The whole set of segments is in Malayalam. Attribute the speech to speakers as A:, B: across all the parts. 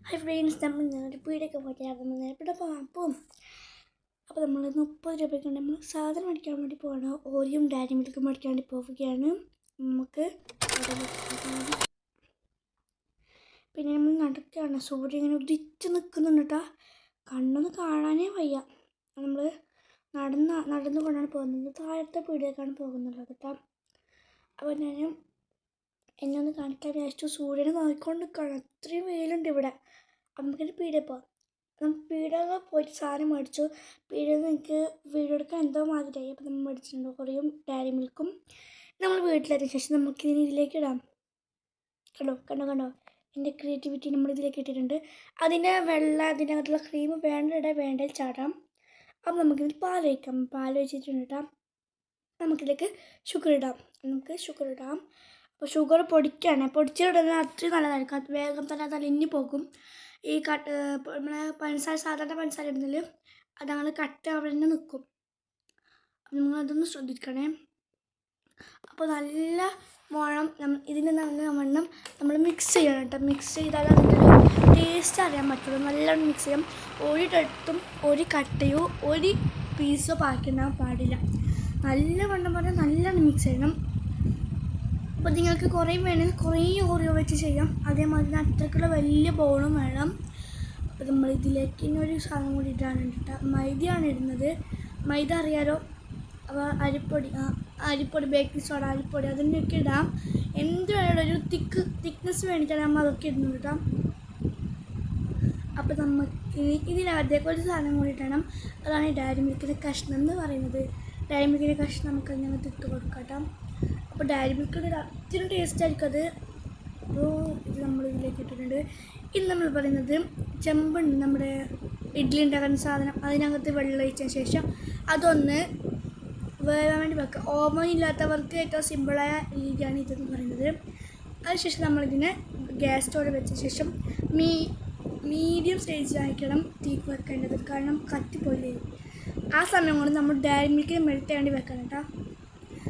A: ഹൈ ഫ്രണ്ട്സ്, നമ്മൾ ഞാനൊരു പീടിയൊക്കെ പോയിട്ട് ഇവിടെ പോകാം. അപ്പോൾ നമ്മൾ 30 രൂപയ്ക്ക് നമ്മൾ സാധനം മേടിക്കാൻ വേണ്ടി പോവാണ്. ഓരിയും ഡയറി മിൽക്കും മേടിക്കാൻ വേണ്ടി പോവുകയാണ്. നമുക്ക് പിന്നെ നമ്മൾ നടക്കുകയാണ്. സൂര്യൻ ഇങ്ങനെ ഉദിച്ച് നിൽക്കുന്നുണ്ട് കേട്ടോ. കണ്ണൊന്നും കാണാനേ വയ്യ. നമ്മൾ നടന്നു കൊണ്ടാണ് പോകുന്നത്. താഴത്തെ പീടിയേക്കാണ് പോകുന്നുള്ളത് കേട്ടോ. അപ്പോൾ ഞാൻ എന്നെ ഒന്ന് കാണിക്കാൻ വിചാരിച്ചു. സൂര്യനെ നോക്കിക്കൊണ്ട് നിൽക്കുകയാണ്. അത്രയും വെയിലുണ്ട് ഇവിടെ. നമുക്കൊരു പീടിക പോവാം. നമുക്ക് പീടിക പോയിട്ട് സാധനം മേടിച്ചു. പീടികയിൽ നിന്ന് എനിക്ക് വീഡിയോ എടുക്കാൻ എന്തോ മാതിരിയായി. അപ്പോൾ നമ്മൾ മേടിച്ചിട്ടുണ്ട് കുറേയും ഡയറി മിൽക്കും. നമ്മൾ വീട്ടിലെത്തിയ ശേഷം നമുക്ക് ഇതിലേക്ക് ഇടാം. കണ്ടോ എൻ്റെ ക്രിയേറ്റിവിറ്റി നമ്മൾ ഇതിലേക്ക് ഇട്ടിട്ടുണ്ട്. അതിൻ്റെ അതിനകത്തുള്ള ക്രീം വേണ്ട ചാടാം. അപ്പോൾ നമുക്കിതിൽ പാൽ വയ്ക്കാം. പാൽ വെച്ചിട്ടുണ്ട് കേട്ടോ. നമുക്കിതിലേക്ക് ഷുഗർ ഇടാം. അപ്പോൾ ഷുഗർ പൊടിച്ചിടുന്നത് അത്രയും നല്ലതായിരിക്കും. അത് വേഗം തന്നെ അത് അലിഞ്ഞു പോകും. ഈ നമ്മളെ സാധാരണ പഞ്ചസാര ഇടുന്നതിൽ അതങ്ങനെ കട്ട അവിടെ തന്നെ നിൽക്കും. അപ്പം നിങ്ങളതൊന്ന് ശ്രദ്ധിക്കണേ. അപ്പോൾ നല്ല ഇതിൻ്റെ നല്ല വണ്ണം നമ്മൾ മിക്സ് ചെയ്യണം കേട്ടോ. മിക്സ് ചെയ്താൽ അതിൻ്റെ ടേസ്റ്റ് അറിയാൻ പറ്റുള്ളൂ. നല്ലോണം മിക്സ് ചെയ്യാം. ഒരു ടട്ടും ഒരു കട്ടയോ ഒരു പീസോ ബാക്കിയുണ്ടാകാൻ പാടില്ല. നല്ല വണ്ണം പറഞ്ഞാൽ നല്ലോണം മിക്സ് ചെയ്യണം. അപ്പോൾ നിങ്ങൾക്ക് കുറേ വേണമെങ്കിൽ കുറേ ഓറിയോ വെച്ച് ചെയ്യാം. അതേമാതിരി അത്രയ്ക്കുള്ള വലിയ ബൗളും വേണം. അപ്പോൾ നമ്മൾ ഇതിലേക്ക് ഇനി ഒരു സാധനം കൂടി ഇടാണ് കേട്ടോ. മൈദയാണ് ഇടുന്നത്. മൈദ അറിയാലോ. അപ്പോൾ അരിപ്പൊടി ബേക്കിംഗ് സോഡ അരിപ്പൊടി അതിൻ്റെയൊക്കെ ഇടാം. എന്ത് വേണം ഒരു തിക്നെസ് വേണ്ടിയിട്ടാണ് നമ്മൾ അതൊക്കെ ഇടുന്നത് കേട്ടോ. അപ്പോൾ നമുക്ക് ഇതിനകത്തേക്ക് ഒരു സാധനം കൂടി ഇടണം. അതാണ് ഈ ഡയറി മിൽക്കിൻ്റെ കഷ്ണം എന്ന് പറയുന്നത്. ഡയറി മിൽക്കിൻ്റെ കഷ്ണം നമുക്ക് അങ്ങനെ ഇട്ട് കൊടുക്കാം കേട്ടോ. അപ്പോൾ ഡയറി മിൽക്കിൻ്റെ അത്രയും ടേസ്റ്റ് ആയിരിക്കും അത്. അപ്പോൾ ഇത് നമ്മൾ ഇതിലേക്ക് ഇട്ടിട്ടുണ്ട്. ഇത് നമ്മൾ പറയുന്നത് ചെമ്പുണ്ട്, നമ്മുടെ ഇഡ്ഡലി ഉണ്ടാക്കുന്ന സാധനം. അതിനകത്ത് വെള്ളം ഒഴിച്ചതിന് ശേഷം അതൊന്ന് വേവാൻ വേണ്ടി വെക്കുക. ഓവൻ ഇല്ലാത്തവർക്ക് ഏറ്റവും സിമ്പിളായ രീതിയാണ് ഇതെന്ന് പറയുന്നത്. അതിനുശേഷം നമ്മളിതിനെ ഗ്യാസ് സ്റ്റോവിൽ വെച്ച ശേഷം മീഡിയം സ്റ്റേജിലായിരിക്കണം തീ വെക്കേണ്ടത്. കാരണം കത്തിപ്പോയില്ലേ. ആ സമയം കൊണ്ട് നമ്മൾ ഡയറി മിൽക്കിന് മെൽറ്റ് വേണ്ടി വെക്കണം കേട്ടോ.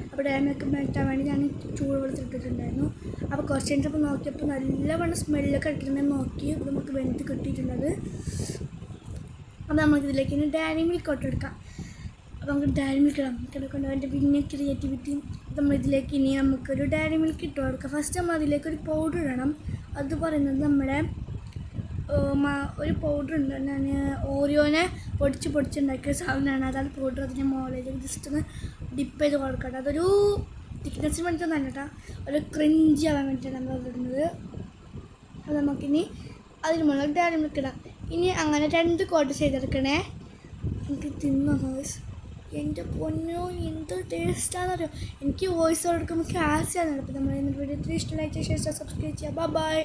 A: അപ്പോൾ ഡയറി മിൽക്ക് മെൽറ്റാൻ വേണ്ടി ഞാൻ ചൂട് വെള്ളത്തിലിട്ടിട്ടുണ്ടായിരുന്നു. അപ്പോൾ കുറച്ച് കഴിഞ്ഞപ്പോൾ നോക്കിയപ്പോൾ നല്ലവണ്ണം സ്മെല്ലൊക്കെ ഇട്ടിട്ടുണ്ടെന്ന് നോക്കി നമുക്ക് വെന്ത് കിട്ടിയിട്ടുള്ളത്. അപ്പോൾ നമുക്കിതിലേക്ക് ഇനി ഡയറി മിൽക്ക് ഇട്ടെടുക്കാം. അപ്പോൾ നമുക്ക് ഡയറി മിൽക്ക് ഇടാം. കിടക്കൊണ്ട് അതിൻ്റെ പിന്നെ ക്രിയേറ്റിവിറ്റി നമ്മളിതിലേക്ക് ഇനി നമുക്കൊരു ഡയറി മിൽക്ക് ഇട്ട് കൊടുക്കാം. ഫസ്റ്റ് നമ്മൾ അതിലേക്കൊരു പൗഡർ ഇടണം. അത് പറയുന്നത് നമ്മുടെ ഒരു പൗഡർ ഉണ്ട്. ഞാൻ ഓറിയോനെ പൊടിച്ചുണ്ടാക്കിയ സാധനമാണ്. അതാണ് പൗഡർ. അതിൻ്റെ മുകളിലേക്ക് ജസ്റ്റ് ഒന്ന് ഡിപ്പ് ചെയ്ത് കൊടുക്കട്ടെ. അതൊരു തിക്നെസ്സിന് വേണ്ടിയിട്ടൊന്നും അല്ല കേട്ടോ. ഒരു ക്രിഞ്ചി ആവാൻ വേണ്ടിയിട്ടാണ് നമ്മൾ ഇടുന്നത്. അപ്പോൾ നമുക്കിനി അതിന് മുകളിൽ ഡയറി മിൽക്ക് ഇടാം. ഇനി അങ്ങനെ 2 കോട്ട് ചെയ്തെടുക്കണേ. എനിക്ക് തിന്നോ വോയിസ്. എൻ്റെ പൊന്നോ എന്ത് ടേസ്റ്റാണെന്നറിയോ. എനിക്ക് വോയിസ് കൊടുക്കുമ്പോൾ ക്യാഷ് ആണ്. അപ്പോൾ നമ്മൾ വീഡിയോ ഇഷ്ടമായിട്ട് ശേഷം സബ്സ്ക്രൈബ് ചെയ്യുക. ബൈ.